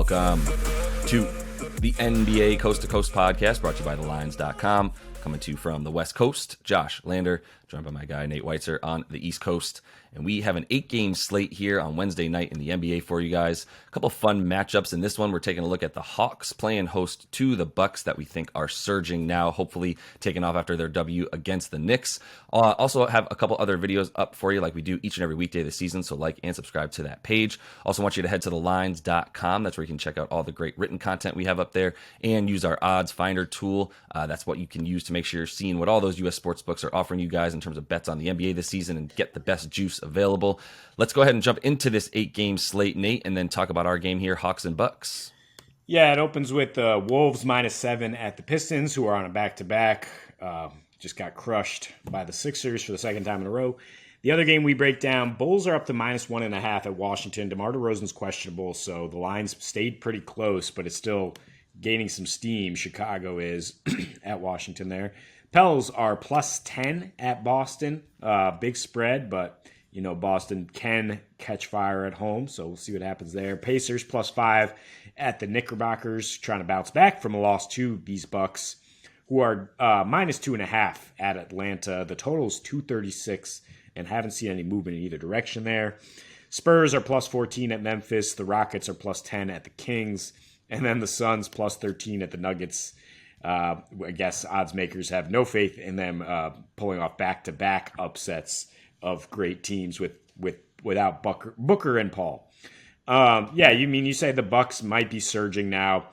welcome to the NBA Coast to Coast podcast brought to you by thelines.com. Coming to you from the West Coast, Josh Lander, joined by my guy Nate Weitzer on the East Coast. And we have an 8-game slate here on Wednesday night in the NBA for you guys. A couple fun matchups in this one. We're taking a look at the Hawks playing host to the Bucks that we think are surging now, hopefully taking off after their W against the Knicks. Also have a couple other videos up for you like we do each and every weekday of the season, so like and subscribe to that page. Also want you to head to thelines.com. That's where you can check out all the great written content we have up there and use our odds finder tool. That's what you can use to make sure you're seeing what all those U.S. sportsbooks are offering you guys in terms of bets on the NBA this season and get the best juice available. Let's go ahead and jump into this 8-game slate, Nate, and then talk about our game here, Hawks and Bucks. Yeah, it opens with the Wolves -7 at the Pistons, who are on a back-to-back. Just got crushed by the Sixers for the second time in a row. The other game we break down, Bulls are up to -1.5 at Washington. DeMar DeRozan's questionable, so the lines stayed pretty close, but it's still gaining some steam. Chicago is at Washington there. Pels are +10 at Boston. Big spread, but you know Boston can catch fire at home, so we'll see what happens there. Pacers +5 at the Knickerbockers, trying to bounce back from a loss to these Bucks, who are -2.5 at Atlanta. The total is 236, and haven't seen any movement in either direction there. Spurs are +14 at Memphis. The Rockets are +10 at the Kings, and then the Suns +13 at the Nuggets. I guess odds makers have no faith in them pulling off back-to-back upsets of great teams without Booker and Paul. You say the Bucks might be surging now.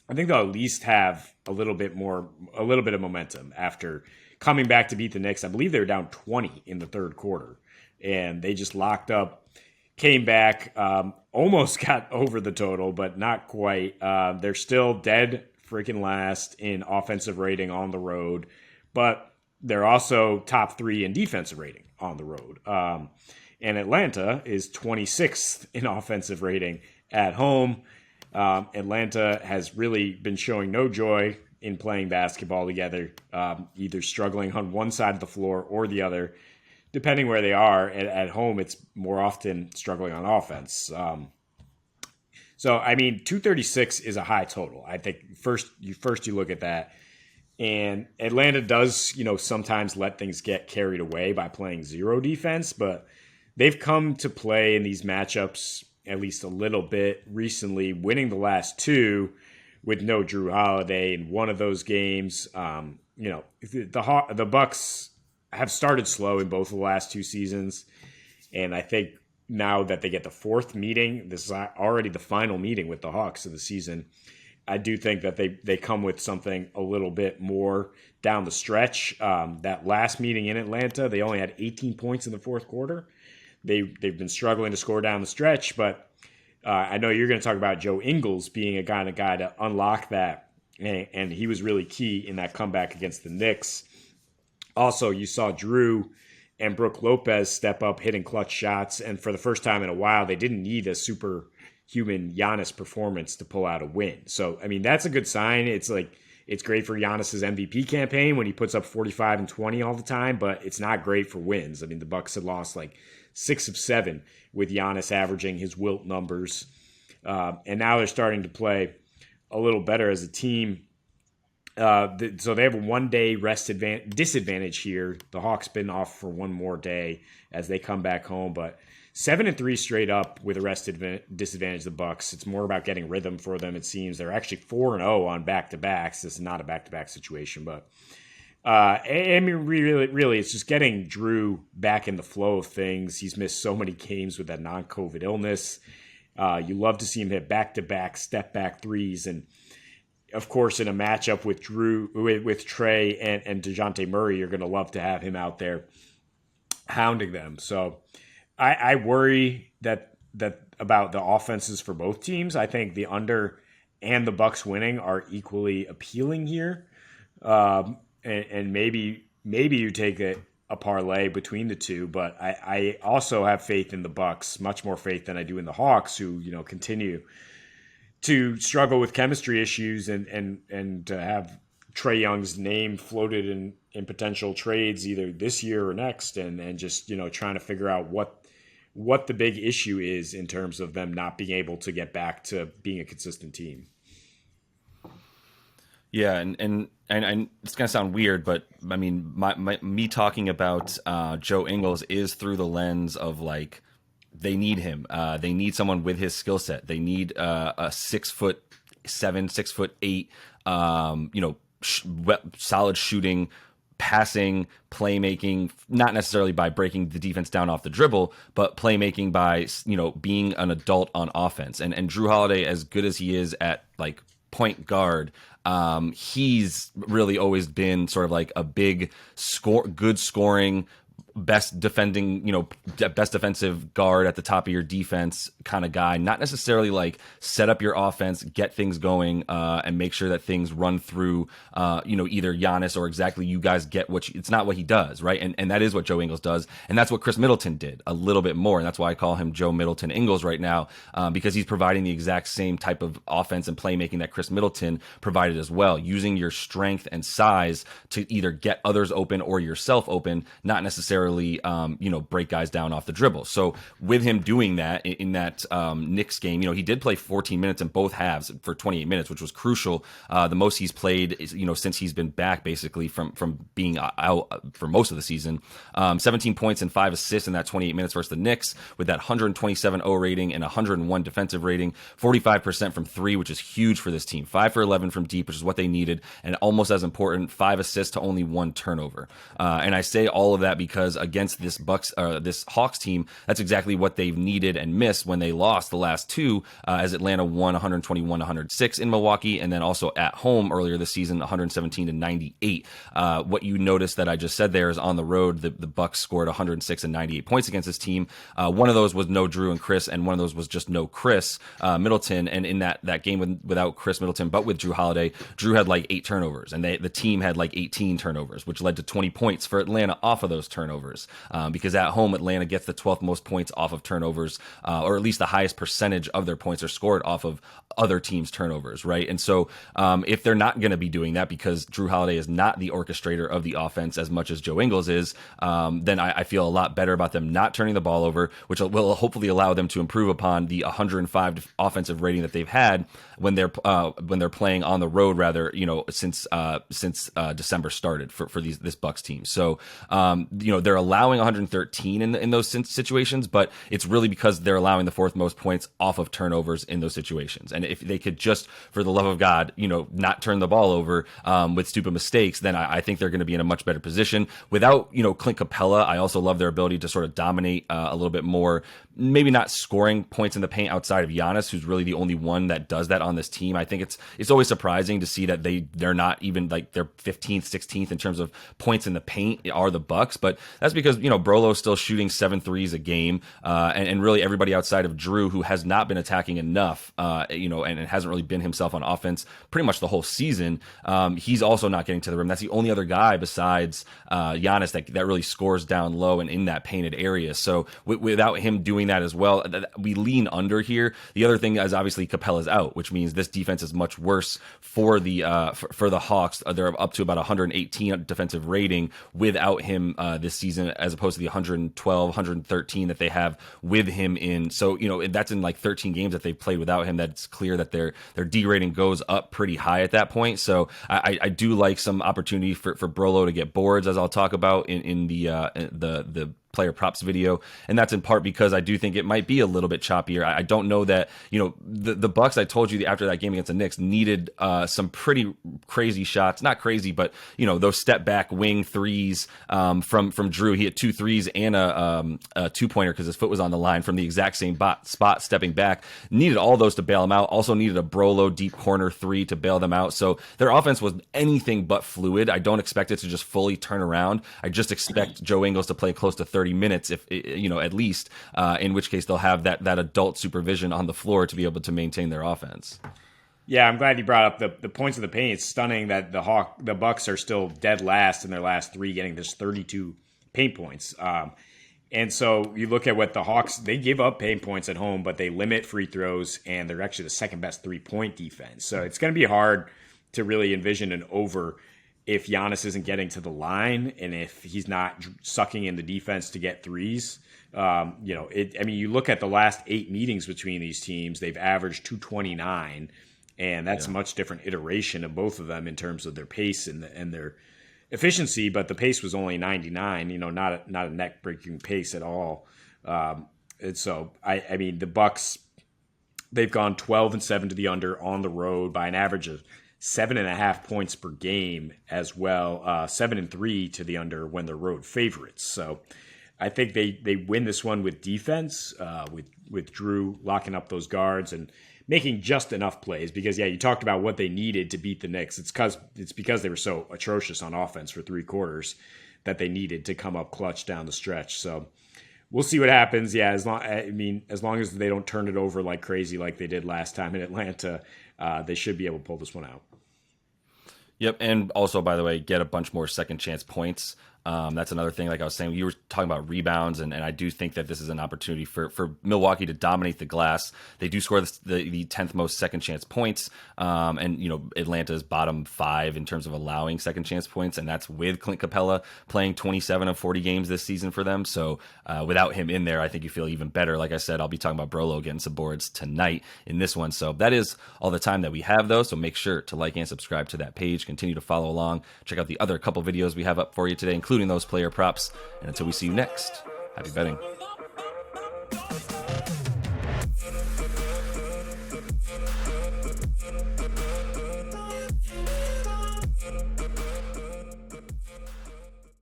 I think they'll at least have a little bit of momentum after coming back to beat the Knicks. I believe they were down 20 in the third quarter, and they just locked up, came back, almost got over the total, but not quite. They're still dead freaking last in offensive rating on the road, but they're also top 3 in defensive rating on the road. And Atlanta is 26th in offensive rating at home. Atlanta has really been showing no joy in playing basketball together, either struggling on one side of the floor or the other, depending where they are. At home, it's more often struggling on offense. So, 236 is a high total. I think first you look at that. And Atlanta does, sometimes let things get carried away by playing zero defense, but they've come to play in these matchups at least a little bit recently, winning the last 2 with no Drew Holiday in one of those games. The Bucks have started slow in both of the last 2 seasons, and I think now that they get the 4th meeting, this is already the final meeting with the Hawks of the season. I do think that they come with something a little bit more down the stretch. That last meeting in Atlanta, they only had 18 points in the fourth quarter. They've been struggling to score down the stretch, but I know you're going to talk about Joe Ingles being a guy to unlock that, and he was really key in that comeback against the Knicks. Also, you saw Drew and Brook Lopez step up hitting clutch shots, and for the first time in a while, they didn't need a superhuman Giannis performance to pull out a win. So, that's a good sign. It's great for Giannis's MVP campaign when he puts up 45 and 20 all the time, but it's not great for wins. The Bucks had lost 6 of 7 with Giannis averaging his wilt numbers. And now they're starting to play a little better as a team. So they have a 1-day rest disadvantage here. The Hawks been off for one more day as they come back home, but 7-3 straight up with a rest disadvantage. The Bucks. It's more about getting rhythm for them. It seems they're actually 4-0 on back-to-backs. This is not a back-to-back situation, but really, it's just getting Drew back in the flow of things. He's missed so many games with that non-COVID illness. You love to see him hit back-to-back step-back threes, and of course, in a matchup with Trey and DeJounte Murray, you're going to love to have him out there hounding them. So I worry that about the offenses for both teams. I think the under and the Bucks winning are equally appealing here. And maybe you take a parlay between the two, but I also have faith in the Bucks, much more faith than I do in the Hawks, who continue to struggle with chemistry issues and to have Trae Young's name floated in potential trades either this year or next, and just trying to figure out what the big issue is in terms of them not being able to get back to being a consistent team. Yeah, and it's gonna sound weird, but I mean, me talking about Joe Ingles is through the lens of like they need him. They need someone with his skill set. They need a 6'7", 6'8", solid shooting, passing, playmaking, not necessarily by breaking the defense down off the dribble, but playmaking by being an adult on offense. And Drew Holiday, as good as he is at like point guard, he's really always been sort of like a big good scoring, best defensive guard at the top of your defense kind of guy, not necessarily like set up your offense, get things going, and make sure that things run through, either Giannis or exactly you guys get it's not what he does, right? And that is what Joe Ingles does. And that's what Chris Middleton did a little bit more. And that's why I call him Joe Middleton Ingles right now, because he's providing the exact same type of offense and playmaking that Chris Middleton provided as well, using your strength and size to either get others open or yourself open, not necessarily break guys down off the dribble. So with him doing that in that Knicks game, he did play 14 minutes in both halves for 28 minutes, which was crucial. The most he's played is, since he's been back basically from being out for most of the season. 17 points and 5 assists in that 28 minutes versus the Knicks with that 127 O rating and 101 defensive rating, 45% from three, which is huge for this team. 5 for 11 from deep, which is what they needed, and almost as important, 5 assists to only 1 turnover. And I say all of that because against this Hawks team, that's exactly what they've needed and missed when they lost the last two, as Atlanta won 121-106 in Milwaukee, and then also at home earlier this season, 117-98. What you noticed that I just said there is on the road, the Bucks scored 106 and 98 points against this team. One of those was no Drew and Chris, and one of those was just no Chris Middleton. And in that game without Chris Middleton, but with Drew Holiday, Drew had like 8 turnovers, and the team had like 18 turnovers, which led to 20 points for Atlanta off of those turnovers. Because at home, Atlanta gets the 12th most points off of turnovers, or at least the highest percentage of their points are scored off of other teams' turnovers, right? And so if they're not going to be doing that because Drew Holiday is not the orchestrator of the offense as much as Joe Ingles is, then I feel a lot better about them not turning the ball over, which will hopefully allow them to improve upon the 105 offensive rating that they've had when they're playing on the road, rather, since December started for this Bucks team. So they're allowing 113 in those situations, but it's really because they're allowing the 4th most points off of turnovers in those situations. And if they could just, for the love of God, not turn the ball over with stupid mistakes, then I think they're going to be in a much better position. Without, Clint Capella, I also love their ability to sort of dominate a little bit more, maybe not scoring points in the paint outside of Giannis, who's really the only one that does that on this team. I think it's always surprising to see that they're not even like they're 15th, 16th in terms of points in the paint are the Bucks, but that's because Brolo's still shooting 7 threes a game, and really everybody outside of Drew, who has not been attacking enough, and it hasn't really been himself on offense pretty much the whole season. He's also not getting to the rim. That's the only other guy besides Giannis that really scores down low and in that painted area. So without him doing that as well, we lean under here. The other thing is obviously Capella's out, which means this defense is much worse for the Hawks. They're up to about 118 defensive rating without him this season, as opposed to the 112, 113 that they have with him in. So, that's in like 13 games that they've played without him. That's clear that their D rating goes up pretty high at that point. So I do like some opportunity for Brolo to get boards, as I'll talk about in the player props video, and that's in part because I do think it might be a little bit choppier. I don't know that the Bucks, I told you after that game against the Knicks, needed some pretty crazy shots, not crazy, but those step back wing threes from Drew. He had 2 threes and a 2-pointer because his foot was on the line from the exact same spot stepping back. Needed all those to bail him out. Also needed a Brolo deep corner 3 to bail them out. So their offense was anything but fluid. I don't expect it to just fully turn around. I just expect Joe Ingles to play close to 30 minutes, if at least, in which case they'll have that adult supervision on the floor to be able to maintain their offense. Yeah, I'm glad you brought up the points of the paint. It's stunning that the Bucks are still dead last in their last 3, getting this 32 paint points. And so you look at what the Hawks, they give up paint points at home, but they limit free throws, and they're actually the second best 3-point defense. So it's going to be hard to really envision an over if Giannis isn't getting to the line and if he's not sucking in the defense to get threes. You look at the last 8 meetings between these teams, they've averaged 229, and that's a much different iteration of both of them in terms of their pace and their efficiency. But the pace was only 99, not a neck breaking pace at all. And so, the Bucks, they've gone 12-7 to the under on the road by an average of 7.5 points per game as well. 7-3 to the under when they're road favorites. So I think they win this one with defense, with Drew locking up those guards and making just enough plays. Because you talked about what they needed to beat the Knicks. It's because they were so atrocious on offense for 3 quarters that they needed to come up clutch down the stretch. So we'll see what happens. Yeah, as long as they don't turn it over like crazy like they did last time in Atlanta, they should be able to pull this one out. Yep, and also, by the way, get a bunch more second chance points. That's another thing. Like I was saying, you were talking about rebounds, and I do think that this is an opportunity for Milwaukee to dominate the glass. They do score the 10th most second chance points, and Atlanta's bottom 5 in terms of allowing second chance points, and that's with Clint Capella playing 27 of 40 games this season for them. So without him in there, I think you feel even better. Like I said, I'll be talking about Brolo getting some boards tonight in this one. So that is all the time that we have, though. So make sure to like and subscribe to that page. Continue to follow along. Check out the other couple videos we have up for you today, including those player props. And until we see you next, happy betting.